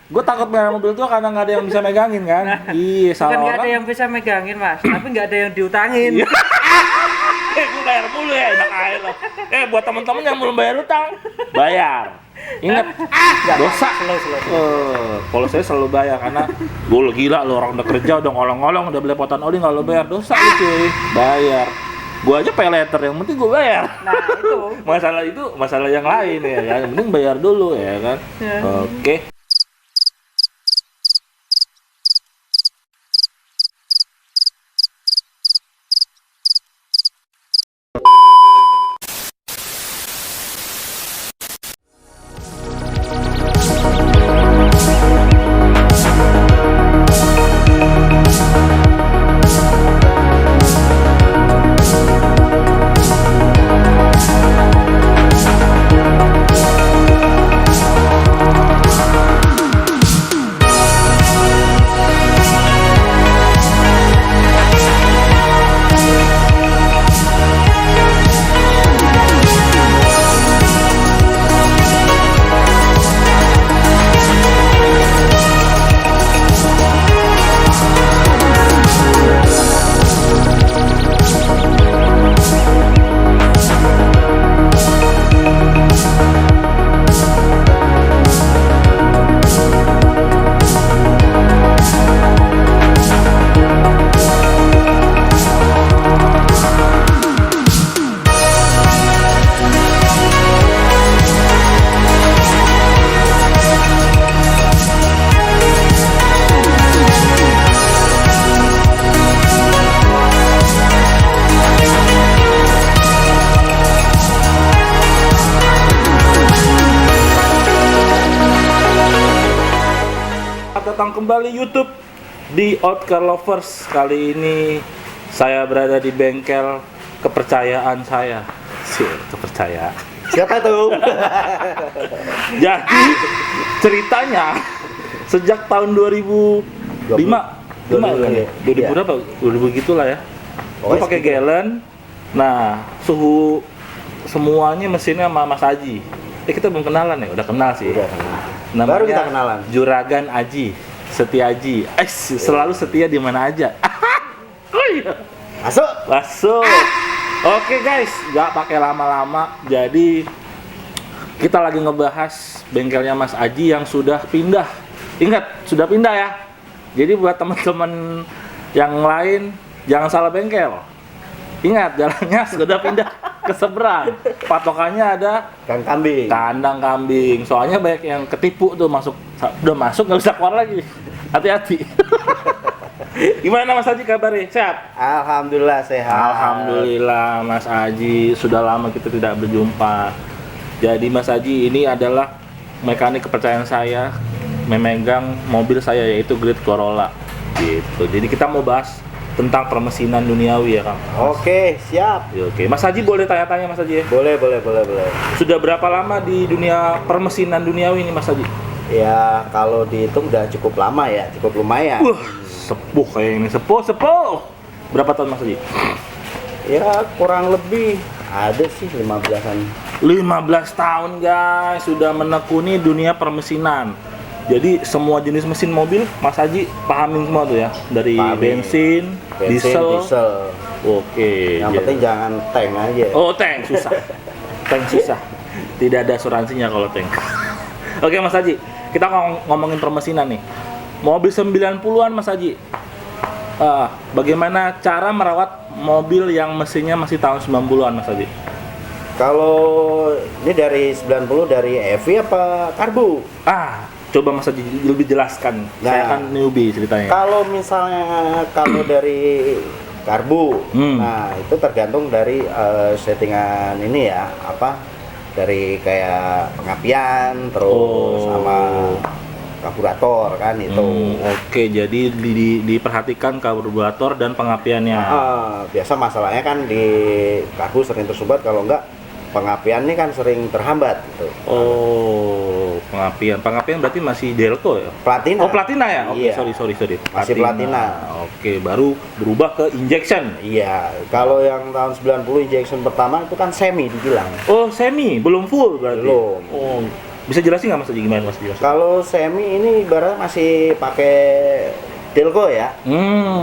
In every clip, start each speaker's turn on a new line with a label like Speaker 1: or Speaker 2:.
Speaker 1: Gue takut merah mobil tua karena nggak ada yang bisa megangin kan. Iya,
Speaker 2: Bukan
Speaker 1: salah
Speaker 2: nggak ada
Speaker 1: orang.
Speaker 2: yang bisa megangin mas, tapi nggak ada yang diutangin.
Speaker 1: Gue bayar mulu ya, enak aja lo. Buat temen-temen yang belum bayar utang, bayar. Ingat, dosa. Kalau saya selalu bayar karena gue gila lo, orang udah kerja, udah ngolong-ngolong, udah belepotan oli nggak lo bayar, dosa lu cuy. Bayar. Gue aja pay letter, yang penting gue bayar.
Speaker 2: Nah itu.
Speaker 1: Masalah itu masalah yang lain ya, yang penting bayar dulu ya kan.
Speaker 2: Ya.
Speaker 1: Oke. Datang kembali YouTube di Outcar Lovers. Kali ini saya berada di bengkel kepercayaan saya. Kepercayaan.
Speaker 3: Siapa tuh?
Speaker 1: Jadi ceritanya sejak tahun 2005 kan ya? 2000 berapa? 2000 gitulah ya. Gue pakai gallon. Nah, suhu semuanya mesinnya sama Mas Aji. Kita belum kenalan ya? Udah kenal sih.
Speaker 3: Udah kenal.
Speaker 1: Namanya
Speaker 3: Baru kita kenalan.
Speaker 1: Juragan Aji, Setiaji. Selalu setia di mana aja. Oh iya. Masuk. Oke guys, nggak pakai lama-lama. Jadi kita lagi ngebahas bengkelnya Mas Aji yang sudah pindah. Ingat, sudah pindah ya. Jadi buat teman-teman yang lain jangan salah bengkel. Ingat, jalannya sudah pindah ke seberang. Patokannya ada kandang kambing. Soalnya banyak yang ketipu tuh, udah masuk nggak bisa keluar lagi. Hati-hati. Gimana Mas Aji kabarnya? Sehat?
Speaker 3: Alhamdulillah sehat.
Speaker 1: Alhamdulillah Mas Aji, sudah lama kita tidak berjumpa. Jadi Mas Aji ini adalah mekanik kepercayaan saya, memegang mobil saya yaitu Great Corolla. Gitu. Jadi kita mau bahas tentang permesinan duniawi ya Kang.
Speaker 3: Oke, siap.
Speaker 1: Oke, Mas Haji boleh tanya-tanya Mas Haji ya?
Speaker 3: Boleh.
Speaker 1: Sudah berapa lama di dunia permesinan duniawi ini Mas Haji?
Speaker 3: Ya, kalau dihitung udah cukup lama ya, cukup lumayan.
Speaker 1: Sepuh kayak ini, sepuh. Berapa tahun Mas Haji?
Speaker 3: Ya, kurang lebih ada sih 15-an.
Speaker 1: 15 tahun guys, sudah menekuni dunia permesinan. Jadi semua jenis mesin mobil Mas Haji pahamin semua tuh ya, dari bensin, diesel. Oke.
Speaker 3: Yang penting jangan tank aja.
Speaker 1: Oh, tank susah. Tank susah. Tidak ada asuransinya kalau tank. Oke Mas Haji, kita ngomongin permesinan nih. Mobil 90-an Mas Haji. Bagaimana cara merawat mobil yang mesinnya masih tahun 90-an Mas Haji?
Speaker 3: Kalau ini dari 90 dari EV apa karbu?
Speaker 1: Coba Mas Haji lebih jelaskan. Saya kan newbie ceritanya.
Speaker 3: Kalau misalnya dari karbu, nah itu tergantung dari settingan ini ya, dari kayak pengapian terus sama karburator kan itu.
Speaker 1: Oke, jadi diperhatikan karburator dan pengapiannya.
Speaker 3: Biasa masalahnya kan di karbu sering tersumbat, kalau enggak pengapian ini kan sering terhambat gitu.
Speaker 1: Pengapian berarti masih Delco ya?
Speaker 3: Platina.
Speaker 1: Oh, Platina ya? Oke,
Speaker 3: iya.
Speaker 1: sorry.
Speaker 3: Masih Platina.
Speaker 1: Oke, baru berubah ke injection.
Speaker 3: Iya, kalau yang tahun 90 injection pertama itu kan semi dibilang.
Speaker 1: Oh, semi, belum full berarti?
Speaker 3: Belum.
Speaker 1: Bisa jelasin nggak Mas Haji gimana Mas Haji?
Speaker 3: Kalau semi ini ibaratnya masih pakai Delco ya,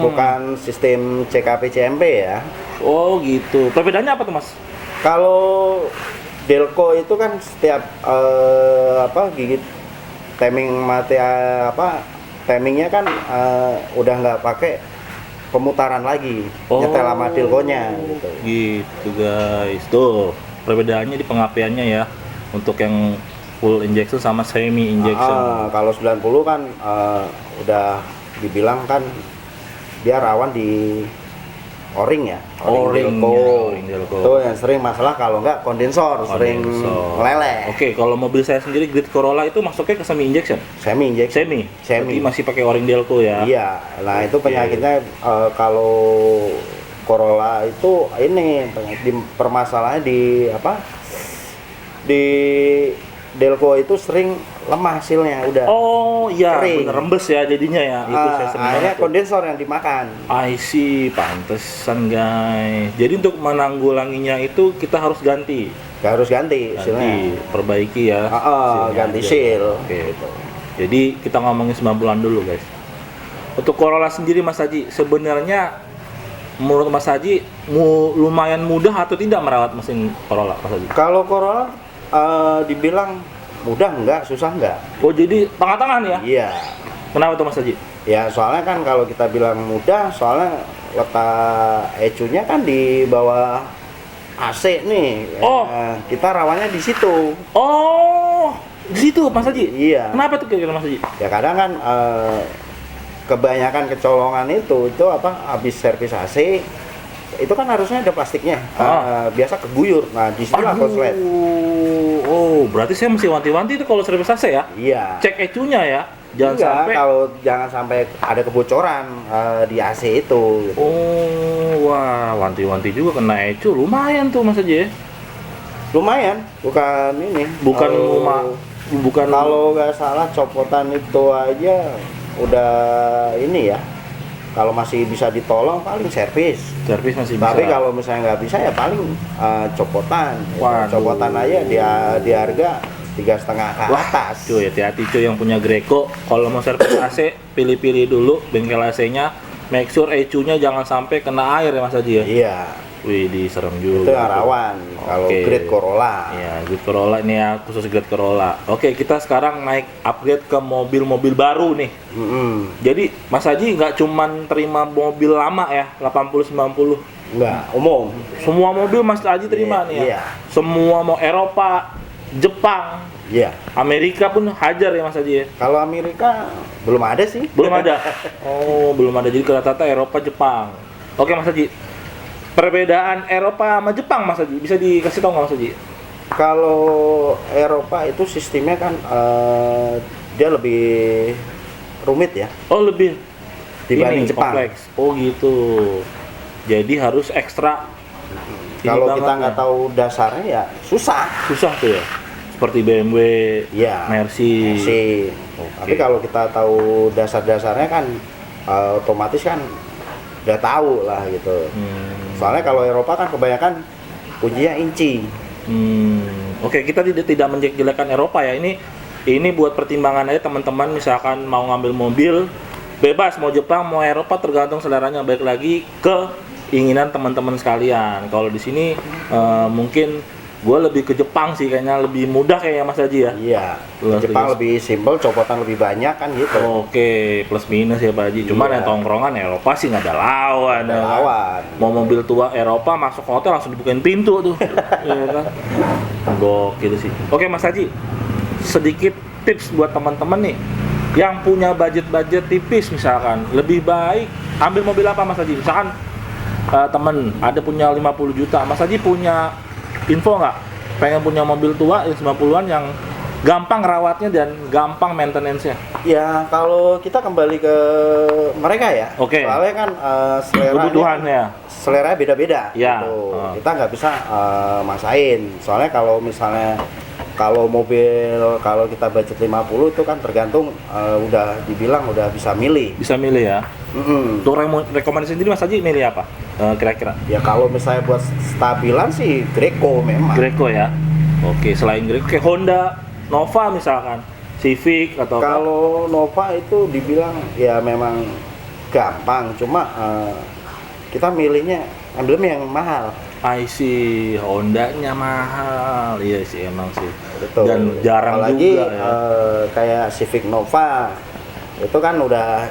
Speaker 3: bukan sistem CKP CMP ya.
Speaker 1: Oh gitu. Perbedaannya apa tuh Mas?
Speaker 3: Kalau Delco itu kan setiap gigit timing timingnya kan udah nggak pakai pemutaran lagi, nyetel sama Delco-nya gitu.
Speaker 1: Gitu guys. Tuh perbedaannya di pengapiannya ya. Untuk yang full injection sama semi injection.
Speaker 3: Kalau 90 kan udah dibilang kan dia rawan di o-ring ya,
Speaker 1: O-ring
Speaker 3: Delco. Itu yang sering masalah kalau nggak kondensor sering meleleh.
Speaker 1: Oke, kalau mobil saya sendiri Grid Corolla itu masuknya ke semi injection.
Speaker 3: Semi injection.
Speaker 1: Berarti masih pakai o-ring Delco ya.
Speaker 3: Iya. Nah, itu penyakitnya kalau Corolla itu ini permasalahannya di Delco itu sering lemah hasilnya udah.
Speaker 1: Oh iya,
Speaker 3: kering.
Speaker 1: bener rembes ya jadinya ya. Itu saya sering
Speaker 3: akhirnya
Speaker 1: banget tuh.
Speaker 3: kondensor yang dimakan.
Speaker 1: I see, pantesan guys. Jadi untuk menanggulanginya itu kita harus ganti.
Speaker 3: Harus ganti silnya.
Speaker 1: Perbaiki ya.
Speaker 3: Ganti
Speaker 1: aja.
Speaker 3: seal.
Speaker 1: Oke. Jadi kita ngomongin 90-an dulu guys. Untuk Corolla sendiri Mas Haji, sebenarnya menurut Mas Haji lumayan mudah atau tidak merawat mesin Corolla Mas Haji?
Speaker 3: Kalau Corolla dibilang mudah enggak, susah enggak?
Speaker 1: Oh jadi tengah-tengah nih ya?
Speaker 3: Iya.
Speaker 1: Kenapa tuh Mas Haji?
Speaker 3: Ya soalnya kan kalau kita bilang mudah, soalnya letak ECU-nya kan di bawah AC nih.
Speaker 1: Oh.
Speaker 3: Kita rawannya di situ.
Speaker 1: Oh, di situ Mas Haji?
Speaker 3: Iya.
Speaker 1: Kenapa tuh kira-kira Mas Haji?
Speaker 3: Ya kadang kan kebanyakan kecolongan itu habis servis AC itu kan harusnya ada plastiknya. Biasa keguyur. Nah, di situ lah konslet.
Speaker 1: Oh, berarti saya mesti wanti-wanti itu kalau servis AC ya?
Speaker 3: Iya.
Speaker 1: Cek ECU-nya ya. Jangan sampai ada kebocoran
Speaker 3: di AC itu gitu.
Speaker 1: Oh, wah, wanti-wanti juga kena ECU lumayan tuh Mas Haji ya.
Speaker 3: Lumayan, bukan ini.
Speaker 1: Bukan
Speaker 3: kalau nggak salah copotan itu aja udah ini ya. Kalau masih bisa ditolong paling servis
Speaker 1: masih bisa.
Speaker 3: Tapi kalau misalnya nggak bisa ya paling copotan.
Speaker 1: Waduh.
Speaker 3: Copotan aja di harga 3,5 ke atas.
Speaker 1: Cuy, hati-hati cuy yang punya Greco. Kalau mau servis AC, pilih-pilih dulu bengkel AC-nya. Make sure ECU-nya jangan sampai kena air ya Mas Haji ya.
Speaker 3: Iya.
Speaker 1: Wih, serem juga.
Speaker 3: Itu yang rawan kalau Grid Corolla.
Speaker 1: Iya, Grid Corolla ini ya, khusus Grid Corolla. Oke, kita sekarang naik upgrade ke mobil-mobil baru nih. Jadi Mas Haji nggak cuman terima mobil lama ya, 80-90.
Speaker 3: Enggak, umum.
Speaker 1: Semua mobil Mas Haji terima nih ya.
Speaker 3: Iya.
Speaker 1: Semua mau Eropa, Jepang,
Speaker 3: iya.
Speaker 1: Amerika pun hajar ya Mas Haji ya.
Speaker 3: Kalau Amerika belum ada sih.
Speaker 1: Belum ada. Oh, belum ada. Jadi rata-rata Eropa, Jepang. Oke Mas Haji. Perbedaan Eropa sama Jepang Mas Haji, bisa dikasih tahu nggak Mas Haji?
Speaker 3: Kalau Eropa itu sistemnya kan dia lebih rumit ya.
Speaker 1: Oh lebih
Speaker 3: dibanding Jepang.
Speaker 1: Kompleks. Oh gitu. Jadi harus ekstra.
Speaker 3: Kalau kita nggak tahu dasarnya ya susah.
Speaker 1: Susah tuh ya. Seperti BMW,
Speaker 3: ya,
Speaker 1: Mercy.
Speaker 3: Okay. Tapi kalau kita tahu dasar-dasarnya kan otomatis kan udah tahu lah gitu. Soalnya kalau Eropa kan kebanyakan kuncinya inci.
Speaker 1: Oke, kita tidak menjelek-jelekan Eropa ya. Ini buat pertimbangan aja teman-teman, misalkan mau ngambil mobil bebas mau Jepang mau Eropa tergantung seleranya, baik lagi ke keinginan teman-teman sekalian. Kalau di sini mungkin gue lebih ke Jepang sih, kayaknya lebih mudah kayaknya Mas Haji ya.
Speaker 3: Iya. Jepang lebih simpel, copotan lebih banyak kan gitu.
Speaker 1: Oke, plus minus ya Pak Haji. Cuman yang tongkrongan Eropa sih nggak ada lawan.
Speaker 3: Nggak ada lawan.
Speaker 1: Mau mobil tua Eropa masuk hotel langsung dibukain pintu tuh. Iya kan? Gokil sih. Oke Mas Haji, sedikit tips buat teman-teman nih yang punya budget tipis, misalkan lebih baik ambil mobil apa Mas Haji? Misalkan temen ada punya 50 juta, Mas Haji punya info nggak? Pengen punya mobil tua yang 90-an yang gampang rawatnya dan gampang maintenance-nya?
Speaker 3: Ya kalau kita kembali ke mereka ya.
Speaker 1: Oke.
Speaker 3: Soalnya kan
Speaker 1: kebutuhannya,
Speaker 3: selera beda-beda.
Speaker 1: Ya.
Speaker 3: Gitu. Kita nggak bisa maksain. Soalnya kalau misalnya kalau kita budget 50 itu kan tergantung udah dibilang udah bisa milih.
Speaker 1: Bisa milih ya. Untuk rekomendasi sendiri Mas Haji milih apa kira-kira?
Speaker 3: Ya kalau misalnya buat stabilan sih Greco memang.
Speaker 1: Greco ya. Oke, selain Greco kayak Honda Nova misalkan, Civic atau apa?
Speaker 3: Kalau Nova itu dibilang ya memang gampang, cuma kita milihnya emblem yang mahal.
Speaker 1: I see, Honda-nya mahal. Iya sih emang sih.
Speaker 3: Betul.
Speaker 1: Dan jarang
Speaker 3: apalagi,
Speaker 1: juga ya.
Speaker 3: Kayak Civic Nova itu kan udah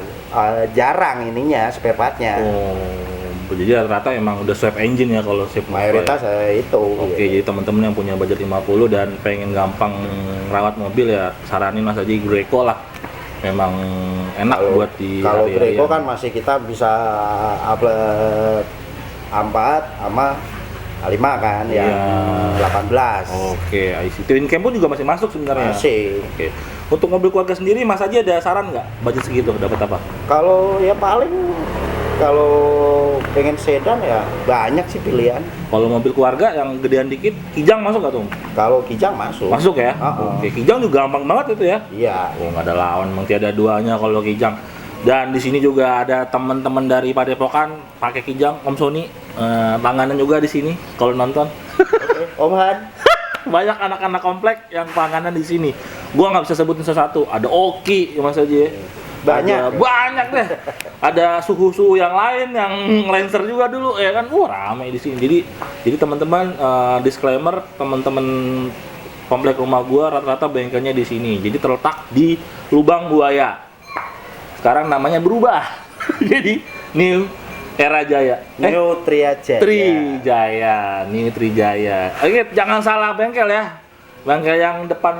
Speaker 3: jarang ininya spare part-nya.
Speaker 1: Oh, jadi rata-rata emang udah swap engine ya kalau Civic Nova.
Speaker 3: Mayoritas itu.
Speaker 1: Oke, jadi teman-teman yang punya budget 50 dan pengen gampang rawat mobil ya saranin Mas Haji Greco lah. Memang enak buat di
Speaker 3: kalau
Speaker 1: area-area.
Speaker 3: Greco kan masih kita bisa upload A4 sama A5 kan yang 18.
Speaker 1: Oke, I see. Twin cam pun juga masih masuk sebenarnya.
Speaker 3: Masih.
Speaker 1: Oke. Untuk mobil keluarga sendiri Mas Haji ada saran nggak? Budget segitu dapat apa?
Speaker 3: Kalau ya paling kalau pengen sedan ya banyak sih pilihan.
Speaker 1: Kalau mobil keluarga yang gedean dikit, Kijang masuk nggak tuh?
Speaker 3: Kalau Kijang masuk.
Speaker 1: Masuk ya? Oke, Kijang juga gampang banget itu ya?
Speaker 3: Iya.
Speaker 1: Oh, nggak ada lawan, emang tiada duanya kalau Kijang. Dan di sini juga ada teman-teman dari Padepokan pakai Kijang, Om Sony, langganan juga di sini kalau nonton.
Speaker 3: Om Han.
Speaker 1: Banyak anak-anak komplek yang langganan di sini. Gua nggak bisa sebutin satu-satu. Ada Oki, ya Mas Haji. Banyak deh. Ada suhu-suhu yang lain yang Lancer juga dulu ya kan. Ramai di sini. Jadi teman-teman disclaimer, teman-teman komplek rumah gua rata-rata bengkelnya di sini. Jadi terletak di Lubang Buaya. Sekarang namanya berubah. Jadi New Era Jaya.
Speaker 3: New Trijaya.
Speaker 1: New Trijaya. Oke, jangan salah bengkel ya. Bengkel yang depan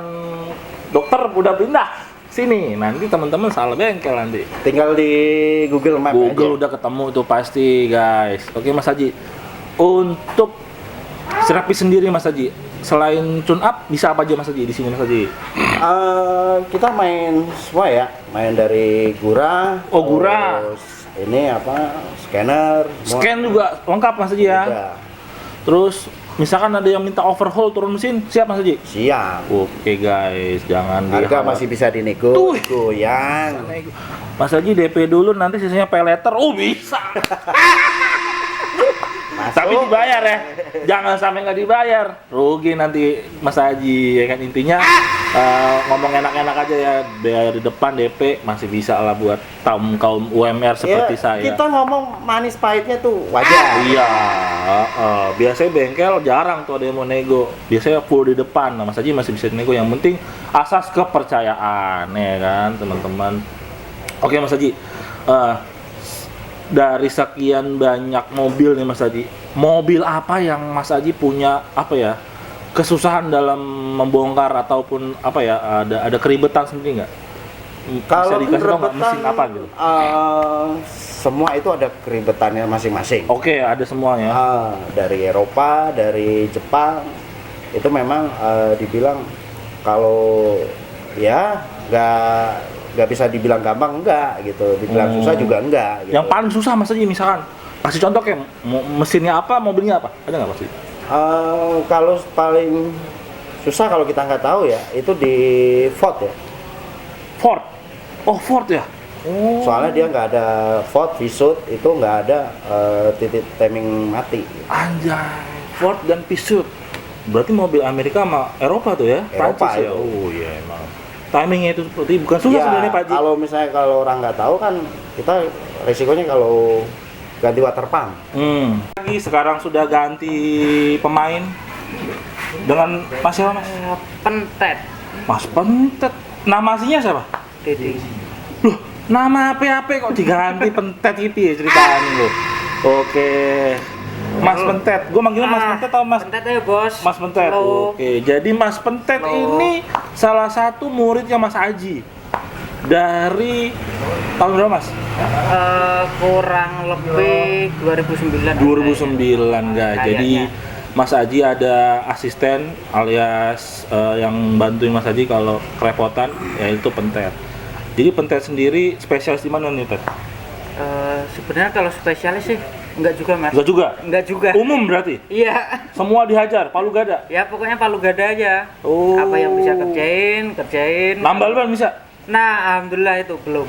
Speaker 1: dokter udah pindah sini. Nanti teman-teman salah bengkel nanti.
Speaker 3: Tinggal di Google Map
Speaker 1: Google
Speaker 3: aja.
Speaker 1: udah ketemu tuh pasti, guys. Oke, Mas Haji. Untuk Serapi sendiri Mas Haji, selain tune up bisa apa aja Mas Haji di sini Mas Haji?
Speaker 3: Kita main semua ya, main dari Gura.
Speaker 1: Oh, Gura.
Speaker 3: Terus ini apa? Scanner. semua.
Speaker 1: Scan juga lengkap Mas Haji ya.
Speaker 3: Udah.
Speaker 1: Terus misalkan ada yang minta overhaul turun mesin, siap Mas Haji?
Speaker 3: Siap.
Speaker 1: Oke guys, jangan
Speaker 3: Harga
Speaker 1: dihawat-
Speaker 3: masih bisa dinego.
Speaker 1: Tuh.
Speaker 3: Goyang.
Speaker 1: Mas Haji DP dulu, nanti sisanya pay later. Oh bisa.
Speaker 3: Masuk.
Speaker 1: Tapi dibayar ya, jangan sampai nggak dibayar, rugi nanti Mas Haji ya kan. Intinya ngomong enak-enak aja ya, dari depan DP masih bisa lah buat kaum UMR seperti
Speaker 3: Ya,
Speaker 1: saya.
Speaker 3: Kita ngomong manis pahitnya tuh wajar.
Speaker 1: Iya, biasanya bengkel jarang tuh ada yang mau nego, biasanya full di depan. Nah, Mas Haji masih bisa nego, yang penting asas kepercayaan ya kan teman-teman. Oke Mas Haji, dari sekian banyak mobil nih Mas Haji, mobil apa yang Mas Haji punya apa ya kesusahan dalam membongkar ataupun apa ya, ada keribetan sendiri nggak?
Speaker 3: Kalau
Speaker 1: Bisa dikasih tau nggak
Speaker 3: keribetan,
Speaker 1: mesin apa gitu?
Speaker 3: semua itu ada keribetannya masing-masing.
Speaker 1: Oke, ada semuanya.
Speaker 3: Dari Eropa, dari Jepang, itu memang dibilang kalau ya nggak bisa dibilang gampang, enggak gitu, dibilang susah juga enggak. Gitu.
Speaker 1: Yang paling susah Mas Haji misalkan, kasih contoh kayak mesinnya apa, mobilnya apa, ada nggak Mas Haji?
Speaker 3: Kalau paling susah kalau kita nggak tahu ya, itu di Ford ya.
Speaker 1: Ford. Oh Ford ya. Oh.
Speaker 3: Soalnya dia nggak ada Ford Pursuit, itu nggak ada titik timing mati.
Speaker 1: Anjay, Ford dan Peugeot. Berarti mobil Amerika sama Eropa tuh ya?
Speaker 3: Eropa
Speaker 1: Prancis ya?
Speaker 3: itu.
Speaker 1: Oh iya emang. Timingnya itu seperti bukan susah sebenarnya Pak Haji.
Speaker 3: Kalau misalnya kalau orang nggak tahu kan, kita resikonya kalau ganti water pump.
Speaker 1: Lagi sekarang sudah ganti pemain dengan Mas siapa Mas?
Speaker 2: Pentet.
Speaker 1: Mas Pentet. Nama aslinya siapa?
Speaker 2: Dedi.
Speaker 1: Loh, nama apa kok diganti Pentet gitu ya ceritanya loh. Oke. Mas Pentet. Gue manggilnya Mas Pentet atau Mas
Speaker 2: Pentet ya bos.
Speaker 1: Mas Pentet.
Speaker 2: Halo.
Speaker 1: Oke, jadi Mas Pentet
Speaker 2: Halo.
Speaker 1: ini salah satu muridnya Mas Haji. Dari tahun berapa Mas?
Speaker 2: Kurang lebih 2009.
Speaker 1: 2009 guys. Jadi
Speaker 2: Kayaknya.
Speaker 1: Mas Haji ada asisten alias yang bantuin Mas Haji kalau kerepotan, yaitu Pentet. Jadi Pentet sendiri spesialis di mana nih Tet?
Speaker 2: Sebenarnya kalau spesialis sih enggak juga mas.
Speaker 1: Enggak juga?
Speaker 2: Enggak juga.
Speaker 1: Umum berarti?
Speaker 2: Iya.
Speaker 1: Semua dihajar, palu gada?
Speaker 2: Ya pokoknya palu gada aja.
Speaker 1: Oh.
Speaker 2: Apa yang bisa kerjain.
Speaker 1: Nambal ban bisa?
Speaker 2: Nah, alhamdulillah itu belum.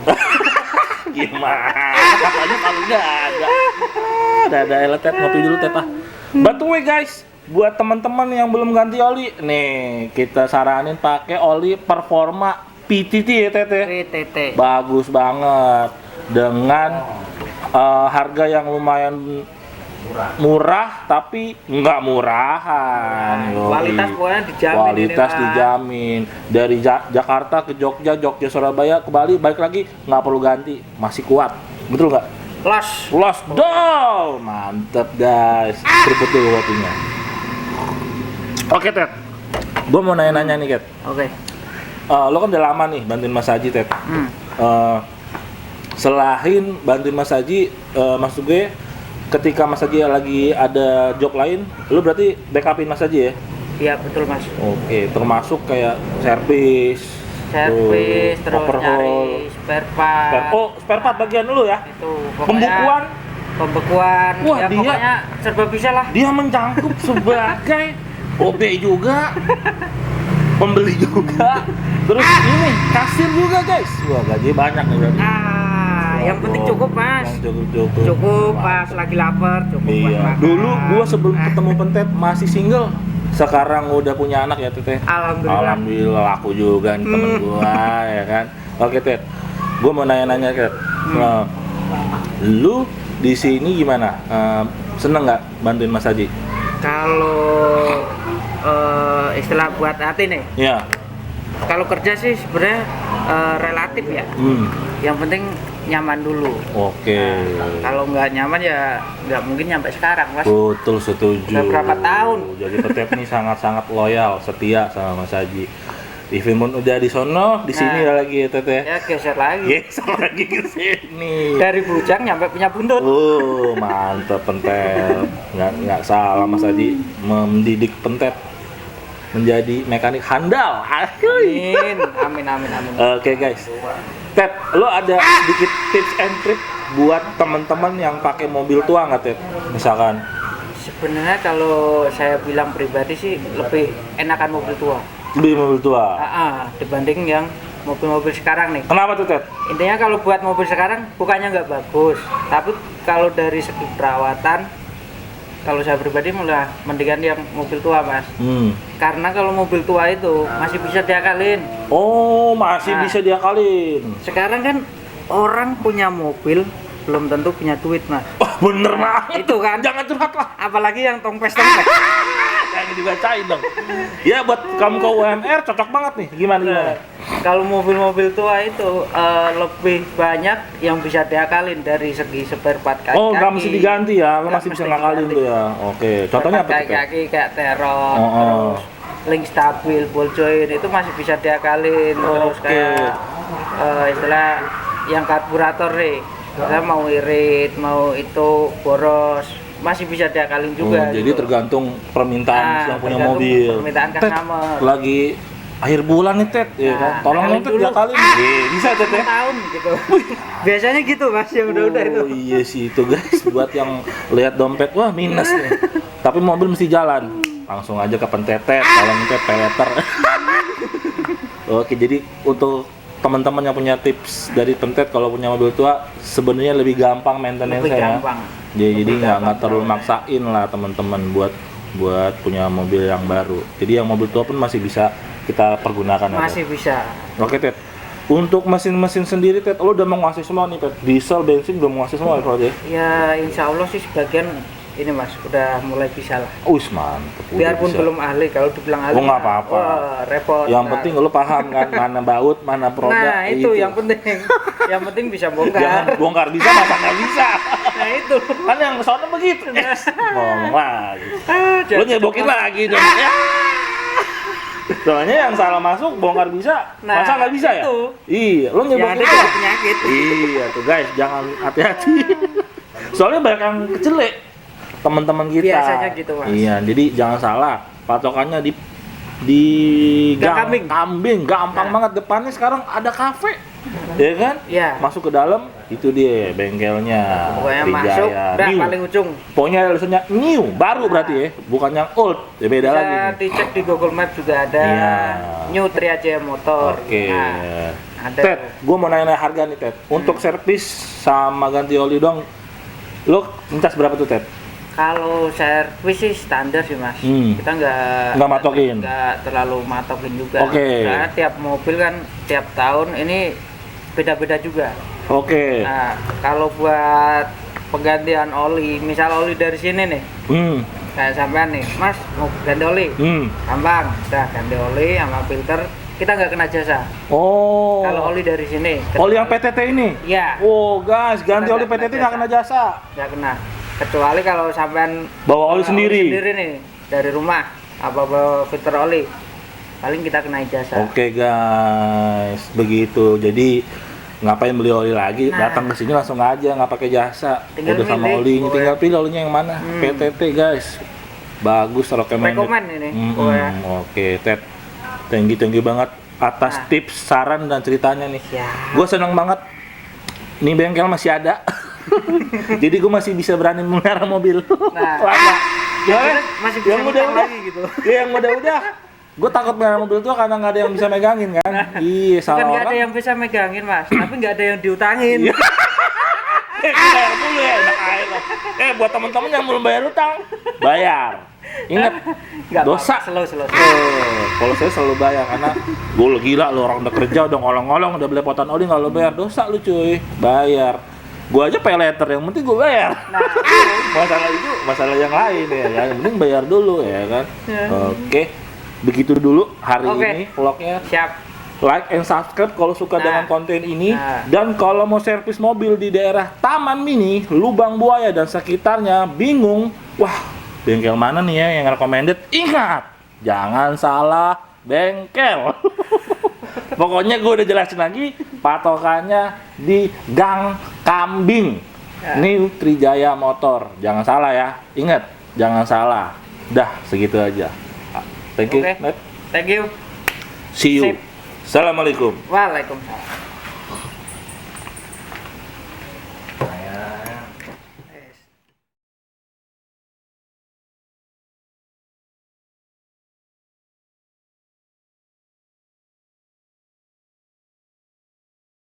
Speaker 1: Gimana? Katanya palu gada. Ada eletet, ngopi dulu Tet ah. By the way guys, buat teman-teman yang belum ganti oli, nih kita saranin pakai oli Performa PTT ya Tete.
Speaker 2: PTT.
Speaker 1: Bagus banget dengan harga yang lumayan murah tapi nggak murahan.
Speaker 2: Kualitas pokoknya dijamin.
Speaker 1: Kualitas
Speaker 2: ini,
Speaker 1: dijamin. Dari Jakarta ke Jogja, Jogja Surabaya ke Bali, balik lagi nggak perlu ganti, masih kuat. Betul nggak? Lost doll, mantep guys. Seruput dulu kopinya. Oke Ted, gue mau nanya-nanya nih Ted.
Speaker 2: Oke.
Speaker 1: Lo kan udah lama nih bantuin Mas Haji Ted. Selain bantuin Mas Haji, maksud gue ketika Mas Haji lagi ada job lain, lo berarti backupin Mas Haji ya?
Speaker 2: Iya betul Mas.
Speaker 1: Oke, termasuk kayak servis,
Speaker 2: Terus
Speaker 1: overhaul,
Speaker 2: nyari spare part.
Speaker 1: spare part bagian lu ya?
Speaker 2: Itu pokoknya
Speaker 1: Pembukuan.
Speaker 2: Wah,
Speaker 1: Wah,
Speaker 2: ya,
Speaker 1: dia
Speaker 2: pokoknya serba bisa lah.
Speaker 1: dia mencangkup sebagai OB juga, pembeli juga, terus ini kasir juga guys. Wah, gaji banyak nih berarti.
Speaker 2: Yang penting cukup Mas.
Speaker 1: Yang cukup.
Speaker 2: Cukup pas lagi lapar, cukup buat
Speaker 1: Iya.
Speaker 2: makan.
Speaker 1: Dulu gua sebelum ketemu Pentet masih single. Sekarang udah punya anak ya Teteh.
Speaker 2: Alhamdulillah.
Speaker 1: Alhamdulillah aku juga nih temen gua ya kan. Oke Tet, gua mau nanya-nanya Tet. Lu di sini gimana? Seneng nggak bantuin Mas Haji?
Speaker 2: Kalau istilah buat hati nih,
Speaker 1: Ya.
Speaker 2: kalau kerja sih sebenarnya relatif ya. Yang penting nyaman dulu.
Speaker 1: Oke.
Speaker 2: Kalau nggak nyaman ya nggak mungkin nyampe sekarang Mas.
Speaker 1: Betul, setuju.
Speaker 2: Udah berapa tahun?
Speaker 1: Jadi Tetep nih sangat-sangat loyal, setia sama Mas Haji. Even pun udah di sono, di sini lagi ya Teteh.
Speaker 2: Ya geser lagi.
Speaker 1: Geser lagi ke sini.
Speaker 2: Dari bujang nyampe punya buntut.
Speaker 1: Mantep Pentet. Nggak salah Mas Haji mendidik Pentet menjadi mekanik handal.
Speaker 2: Amin.
Speaker 1: Oke guys. Ted, lo ada sedikit tips and trip buat teman-teman yang pakai mobil tua nggak Ted? Misalkan.
Speaker 2: Sebenarnya kalau saya bilang pribadi sih lebih enakan mobil tua.
Speaker 1: Lebih mobil tua.
Speaker 2: Dibanding yang mobil-mobil sekarang nih.
Speaker 1: Kenapa tuh Ted?
Speaker 2: Intinya kalau buat mobil sekarang bukannya nggak bagus, tapi kalau dari segi perawatan, kalau saya pribadi malah mendingan yang mobil tua Mas. Karena kalau mobil tua itu masih bisa diakalin.
Speaker 1: Oh, masih bisa diakalin.
Speaker 2: Sekarang kan orang punya mobil belum tentu punya duit Mas.
Speaker 1: Oh, bener banget.
Speaker 2: Itu kan.
Speaker 1: Jangan curhat lah.
Speaker 2: Apalagi yang tongpes.
Speaker 1: Jangan dibacain dong. Ya buat kamu ke UMR cocok banget nih. Gimana?
Speaker 2: Kalau mobil-mobil tua itu lebih banyak yang bisa diakalin dari segi spare part kaki.
Speaker 1: Oh, nggak mesti diganti ya, lo masih bisa ngakalin tuh ya. Oke, contohnya apa tuh?
Speaker 2: Kaki kayak terong, terus link stabil, ball joint itu masih bisa diakalin. Terus kayak istilah yang karburator nih, kita mau irit, mau itu boros, masih bisa diakalin juga.
Speaker 1: Jadi tergantung permintaan yang punya mobil.
Speaker 2: Permintaan customer.
Speaker 1: Lagi akhir bulan nih Ted, ya kan? Tolong dong Ted diakalin. Bisa Ted ya?
Speaker 2: Tahun gitu. Biasanya gitu Mas, yang udah-udah itu.
Speaker 1: Iya sih itu guys, buat yang lihat dompet wah minus nih. Tapi mobil mesti jalan. Langsung aja ke Pentetet, kalau Ted peleter. Oke, jadi untuk teman-teman yang punya tips dari Pentet kalau punya mobil tua sebenarnya lebih gampang maintenance-nya. Jadi nggak terlalu maksain lah teman-teman buat punya mobil yang baru. Jadi yang mobil tua pun masih bisa kita pergunakan.
Speaker 2: Masih bisa.
Speaker 1: Oke Ted. Untuk mesin-mesin sendiri Ted, lo udah menguasai semua nih Ted. Diesel, bensin udah menguasai semua ya?
Speaker 2: Ya insya Allah sih sebagian ini Mas, udah mulai bisa lah.
Speaker 1: Mantep.
Speaker 2: Biarpun belum ahli, kalau dibilang ahli.
Speaker 1: Nggak apa-apa.
Speaker 2: Repot.
Speaker 1: Yang penting lo paham kan, mana baut, mana produk.
Speaker 2: Nah itu yang penting. Yang penting bisa bongkar.
Speaker 1: Jangan bongkar bisa, masa nggak bisa.
Speaker 2: Nah itu.
Speaker 1: Kan yang sono begitu. Ngomong lagi. Lo nyebokin lagi dong. Soalnya yang salah masuk bongkar bisa, masa nggak bisa ya? Iya, lo nyebokin
Speaker 2: jadi penyakit.
Speaker 1: Iya tuh guys, jangan hati-hati. Soalnya banyak yang kecelek teman-teman kita.
Speaker 2: Biasanya gitu Mas.
Speaker 1: Iya, jadi jangan salah. Patokannya di kambing gampang banget. Depannya sekarang ada kafe. Ya kan?
Speaker 2: Iya.
Speaker 1: Masuk ke dalam, itu dia bengkelnya.
Speaker 2: Pokoknya masuk, udah paling ujung.
Speaker 1: Pokoknya tulisannya new, baru berarti ya, bukan yang old. Ya beda
Speaker 2: bisa
Speaker 1: lagi.
Speaker 2: Bisa dicek di Google Maps juga ada.
Speaker 1: Iya.
Speaker 2: New Triaja Motor.
Speaker 1: Oke.
Speaker 2: Ada.
Speaker 1: Ted, gue mau nanya harga nih Ted. Untuk servis sama ganti oli dong, lo minta berapa tuh Ted?
Speaker 2: Kalau servis sih standar sih mas, kita
Speaker 1: nggak matokin,
Speaker 2: nggak terlalu matokin juga.
Speaker 1: Oke.
Speaker 2: Karena tiap mobil kan tiap tahun ini beda-beda juga.
Speaker 1: Oke.
Speaker 2: Nah kalau buat penggantian oli, misal oli dari sini nih, kayak sampean nih, mas mau ganti oli, gampang, udah ganti oli sama filter, kita nggak kena jasa.
Speaker 1: Oh.
Speaker 2: Kalau oli dari sini.
Speaker 1: Oli yang PTT ini?
Speaker 2: Iya.
Speaker 1: Oh guys, ganti oli PTT nggak kena jasa.
Speaker 2: Nggak kena. Kecuali kalau sampean
Speaker 1: bawa oli sendiri.
Speaker 2: Nih dari rumah, apa bawa filter oli, paling kita kena ijazah.
Speaker 1: Oke guys, begitu. Jadi ngapain beli oli lagi? Datang ke sini langsung aja, nggak pakai jasa.
Speaker 2: Tinggal
Speaker 1: udah sama olinya, tinggal pilih olinya yang mana. PTT guys, bagus
Speaker 2: rekomen ini.
Speaker 1: Oke, Ted, thank you banget atas tips, saran dan ceritanya nih. Gue seneng banget. Nih bengkel masih ada. Jadi gue masih bisa berani mengarah mobil.
Speaker 2: Masih bisa
Speaker 1: yang udah
Speaker 2: lagi gitu.
Speaker 1: Ya, yang udah. Gue takut mengarah mobil tuh karena nggak ada yang bisa megangin kan. Iya, salah
Speaker 2: kan
Speaker 1: orang.
Speaker 2: Nggak ada yang bisa megangin mas, tapi nggak ada yang diutangin.
Speaker 1: Bayar dulu ya, enak aja. Buat temen-temen yang belum bayar utang, bayar. Ingat, dosa.
Speaker 2: Slow.
Speaker 1: Kalau saya selalu bayar karena gue gila lo, orang udah kerja, udah ngolong-ngolong, udah beli potongan oli nggak lo bayar, dosa lu cuy, bayar. Gue aja pay letter, yang penting gue bayar. Masalah itu masalah yang lain ya, yang penting bayar dulu ya kan. Oke, begitu dulu hari ini vlognya.
Speaker 2: Siap.
Speaker 1: Like and subscribe kalau suka dengan konten ini. Dan kalau mau servis mobil di daerah Taman Mini, Lubang Buaya dan sekitarnya, bingung, wah bengkel mana nih ya yang recommended? Ingat, jangan salah bengkel. Pokoknya gue udah jelasin lagi, patokannya di Gang Kambing, New Trijaya Motor. Jangan salah ya, ingat, jangan salah. Dah, segitu aja. Thank you, Net.
Speaker 2: Thank you.
Speaker 1: See you.
Speaker 2: Sip.
Speaker 1: Assalamualaikum.
Speaker 2: Waalaikumsalam.